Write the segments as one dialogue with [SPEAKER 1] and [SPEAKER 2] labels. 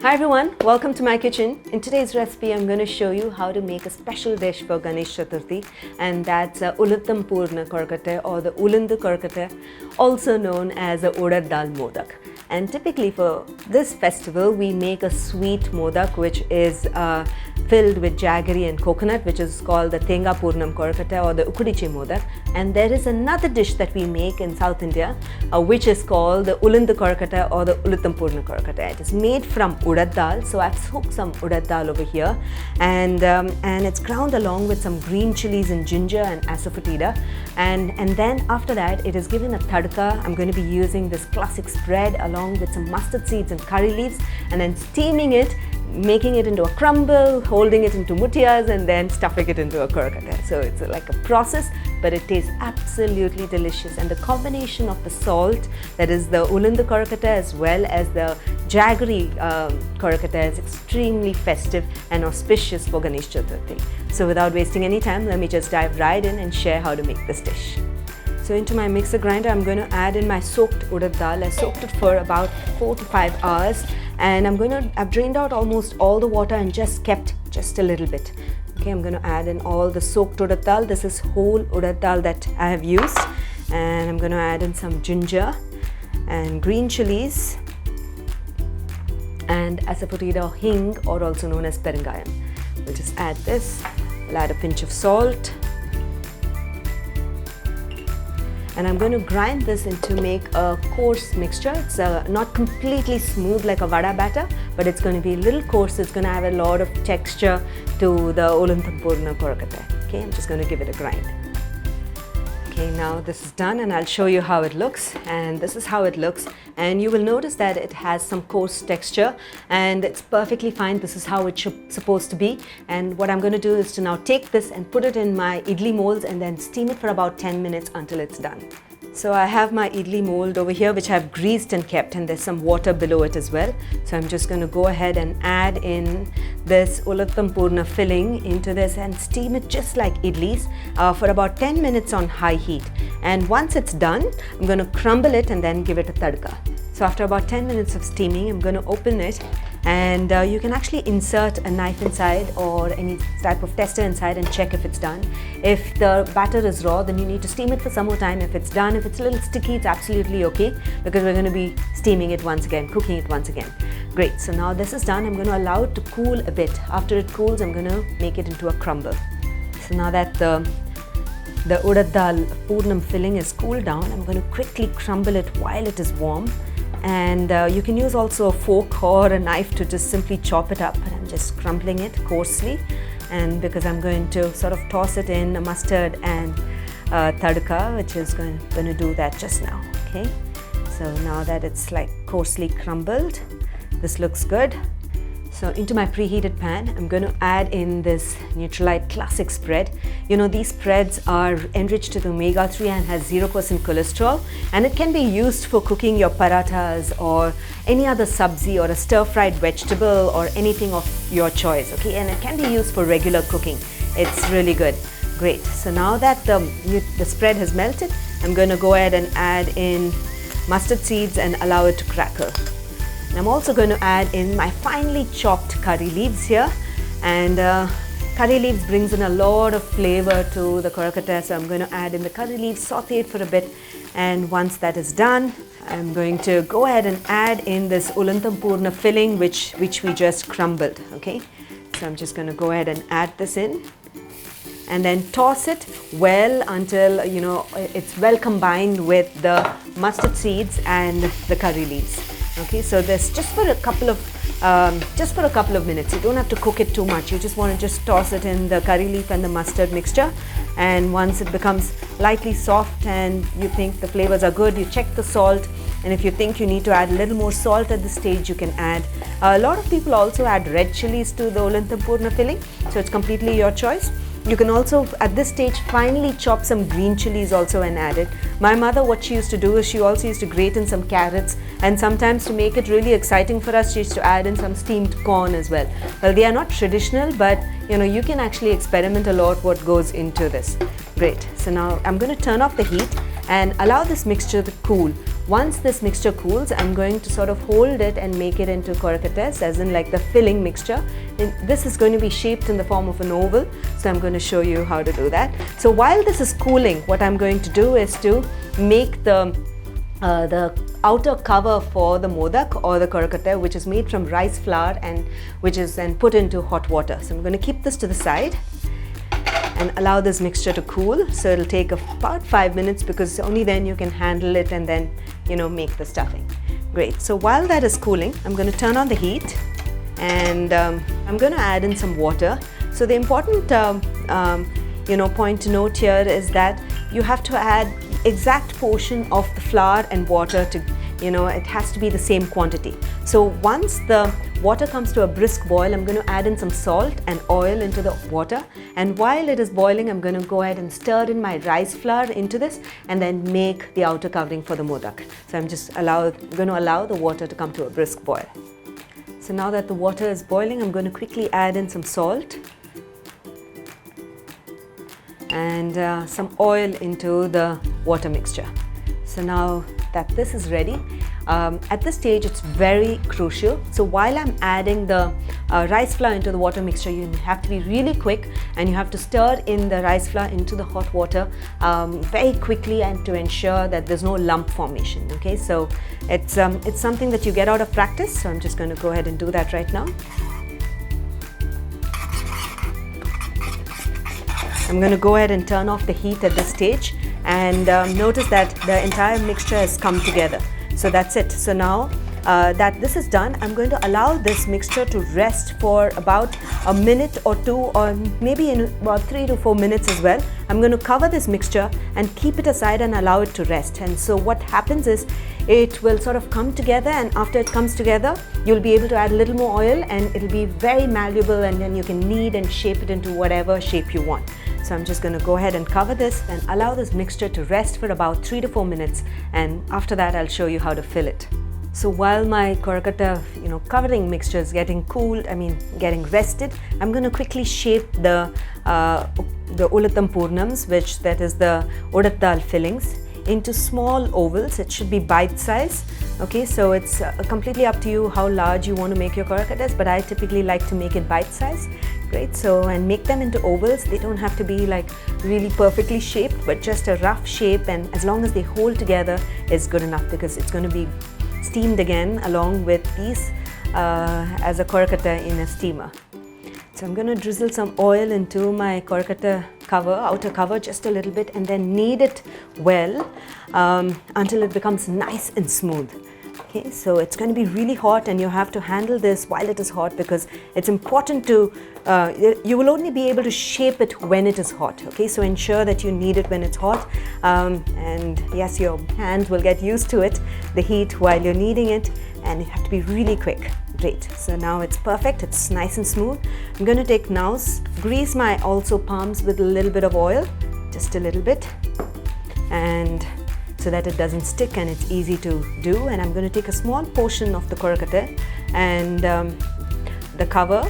[SPEAKER 1] Hi everyone, welcome to my kitchen. In today's recipe, I'm going to show you how to make a special dish for Ganesh Chaturthi, and that's Ulundu Kozhukattai or the Ulundu Kozhukattai, also known as the Urad Dal Modak. And typically for this festival, we make a sweet modak which is filled with jaggery and coconut, which is called the Tenga Purnam Kozhukattai or the Ukkudiche Modak. And there is another dish that we make in South India, which is called the Ulundu Kozhukattai or the Ulundu Kozhukattai. It is made from Urad Dal, so I've soaked some Urad Dal over here, and it's ground along with some green chilies and ginger and asafoetida, and then after that it is given a tadka. I'm going to be using this classic spread along with some mustard seeds and curry leaves, and then steaming it, making it into a crumble, holding it into mutiyas, and then stuffing it into a kozhukattai. So it's like a process, but it tastes absolutely delicious. And the combination of the salt, that is the Ulundu Kozhukattai, as well as the jaggery kozhukattai, is extremely festive and auspicious for Ganesh Chaturthi. So without wasting any time, let me just dive right in and share how to make this dish. So into my mixer grinder, I'm going to add in my soaked Urad Dal. I soaked it for about 4 to 5 hours, and I've drained out almost all the water and just kept just a little bit. Okay, I'm going to add in all the soaked Urad Dal. This is whole Urad Dal that I have used, and I'm going to add in some ginger and green chilies and asafoetida or hing, or also known as perengayam. We'll just add this. I'll add a pinch of salt. And I'm going to grind this to make a coarse mixture. It's not completely smooth like a vada batter, but it's going to be a little coarse. It's going to have a lot of texture to the Ulundu Kozhukattai. Okay, I'm just going to give it a grind. Okay, now this is done, and I'll show you how it looks. And this is how it looks, and you will notice that it has some coarse texture, and it's perfectly fine. This is how it's supposed to be. And what I'm going to do is to now take this and put it in my idli molds and then steam it for about 10 minutes until it's done. So I have my idli mold over here, which I've greased and kept, and there's some water below it as well. So I'm just going to go ahead and add in this Ulundu filling into this and steam it just like idlis for about 10 minutes on high heat. And once it's done, I'm going to crumble it and then give it a tadka. So after about 10 minutes of steaming, I'm going to open it, and you can actually insert a knife inside or any type of tester inside and check if it's done. If the batter is raw, then you need to steam it for some more time. If it's done, if it's a little sticky, it's absolutely okay, because we're going to be steaming it once again, cooking it once again. Great, so now this is done. I'm going to allow it to cool a bit. After it cools, I'm going to make it into a crumble. So now that the Urad Dal Purnam filling is cooled down, I'm going to quickly crumble it while it is warm. And you can use also a fork or a knife to just simply chop it up, but I'm just crumbling it coarsely, and because I'm going to sort of toss it in a mustard and tadka, which is going to do that just now. Okay, so now that it's like coarsely crumbled, this looks good. So into my preheated pan, I'm going to add in this NUTRALITE classic spread. You know, these spreads are enriched with omega-3 and has 0% cholesterol, and it can be used for cooking your parathas or any other sabzi or a stir-fried vegetable or anything of your choice. Okay, and it can be used for regular cooking. It's really good. Great. So now that the spread has melted, I'm going to go ahead and add in mustard seeds and allow it to crackle. And I'm also going to add in my finely chopped curry leaves here, and curry leaves brings in a lot of flavor to the kozhukattai, so I'm going to add in the curry leaves, saute it for a bit, and once that is done, I'm going to go ahead and add in this Ulundu filling which we just crumbled. Okay, so I'm just going to go ahead and add this in, and then toss it well until it's well combined with the mustard seeds and the curry leaves. Okay, so this just for a couple of minutes. You don't have to cook it too much. You just want to just toss it in the curry leaf and the mustard mixture, and once it becomes lightly soft and you think the flavors are good, you check the salt, and if you think you need to add a little more salt at this stage, you can add. A lot of people also add red chilies to the Ulundu filling, so it's completely your choice. You can also, at this stage, finely chop some green chilies also and add it. My mother, what she used to do is she also used to grate in some carrots, and sometimes to make it really exciting for us, she used to add in some steamed corn as well. Well, they are not traditional, but you can actually experiment a lot what goes into this. Great. So now I'm going to turn off the heat and allow this mixture to cool. Once this mixture cools, I'm going to sort of hold it and make it into Kozhukattais, as in like the filling mixture. And this is going to be shaped in the form of an oval, so I'm going to show you how to do that. So while this is cooling, what I'm going to do is to make the outer cover for the modak or the Kozhukattai, which is made from rice flour and which is then put into hot water. So I'm going to keep this to the side and allow this mixture to cool. So it'll take about 5 minutes, because only then you can handle it and then, you know, make the stuffing. Great. So while that is cooling, I'm going to turn on the heat, and I'm going to add in some water. So the important point to note here is that you have to add exact portion of the flour and water to, it has to be the same quantity. So once the water comes to a brisk boil, I'm going to add in some salt and oil into the water, and while it is boiling, I'm going to go ahead and stir in my rice flour into this and then make the outer covering for the modak. So I'm just going to allow the water to come to a brisk boil. So now that the water is boiling, I'm going to quickly add in some salt and some oil into the water mixture. So now that this is ready, at this stage it's very crucial. So while I'm adding the rice flour into the water mixture, you have to be really quick, and you have to stir in the rice flour into the hot water very quickly, and to ensure that there's no lump formation. Okay, so it's something that you get out of practice. So I'm just going to go ahead and do that right now. I'm going to go ahead and turn off the heat at this stage, and notice that the entire mixture has come together. So that's it. So now that this is done, I'm going to allow this mixture to rest for about a minute or two, or maybe in about 3 to 4 minutes as well. I'm going to cover this mixture and keep it aside and allow it to rest. And so what happens is it will sort of come together, and after it comes together, you'll be able to add a little more oil, and it'll be very malleable, and then you can knead and shape it into whatever shape you want. So I'm just going to go ahead and cover this and allow this mixture to rest for about 3 to 4 minutes, and after that I'll show you how to fill it. So while my Kozhukattai covering mixture is getting cooled, getting rested, I'm going to quickly shape the Ulundu Purnams, that is the Urad Dal fillings, into small ovals. It should be bite size. Okay, so it's completely up to you how large you want to make your Kozhukattais, but I typically like to make it bite size. Great. So, and make them into ovals. They don't have to be like really perfectly shaped, but just a rough shape, and as long as they hold together is good enough, because it's going to be steamed again along with these as a Kozhukattai in a steamer. So I'm going to drizzle some oil into my Kozhukattai cover, outer cover, just a little bit, and then knead it well until it becomes nice and smooth. Okay, so it's going to be really hot, and you have to handle this while it is hot, because it's important to, you will only be able to shape it when it is hot. Okay, so ensure that you knead it when it's hot, and yes, your hand will get used to it, the heat while you're kneading it, and you have to be really quick. Great, so now it's perfect, it's nice and smooth. I'm going to take now, grease my also palms with a little bit of oil, just a little bit, and so that it doesn't stick and it's easy to do. And I'm going to take a small portion of the Kozhukattai and the cover,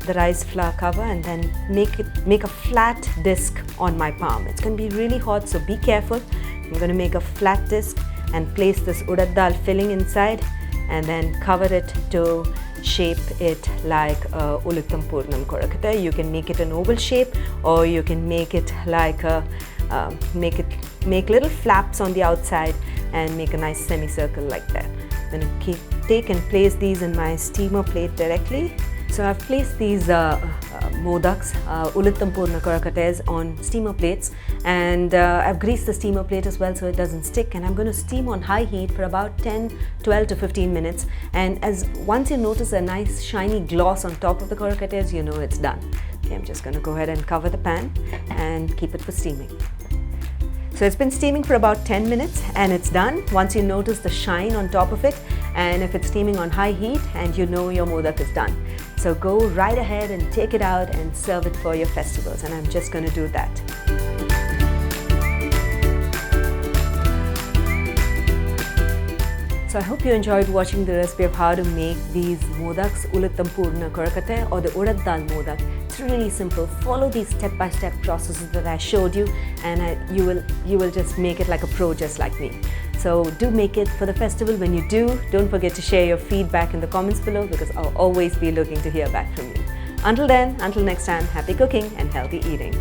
[SPEAKER 1] the rice flour cover, and then make a flat disc on my palm. It's going to be really hot, so be careful. I'm going to make a flat disc and place this Urad Dal filling inside, and then cover it to shape it like a Ulundu Purnam Kozhukattai. You can make it an oval shape, or you can make it like a make little flaps on the outside and make a nice semicircle like that. I'm going to take and place these in my steamer plate directly. So I've placed these modaks, Ulundu Purnam Kozhukattais, on steamer plates, and I've greased the steamer plate as well so it doesn't stick, and I'm going to steam on high heat for about 12 to 15 minutes. And once you notice a nice shiny gloss on top of the Kozhukattais, you know it's done. Okay, I'm just going to go ahead and cover the pan and keep it for steaming. So it's been steaming for about 10 minutes and it's done. Once you notice the shine on top of it, and if it's steaming on high heat, and you know your modak is done. So go right ahead and take it out and serve it for your festivals, and I'm just going to do that. So I hope you enjoyed watching the recipe of how to make these modaks, Ulundu Purnam Kozhukattai or the Urad Dal Modak. It's really simple. Follow these step-by-step processes that I showed you, and you will just make it like a pro, just like me. So do make it for the festival. When you do, don't forget to share your feedback in the comments below, because I'll always be looking to hear back from you. Until then, until next time, happy cooking and healthy eating.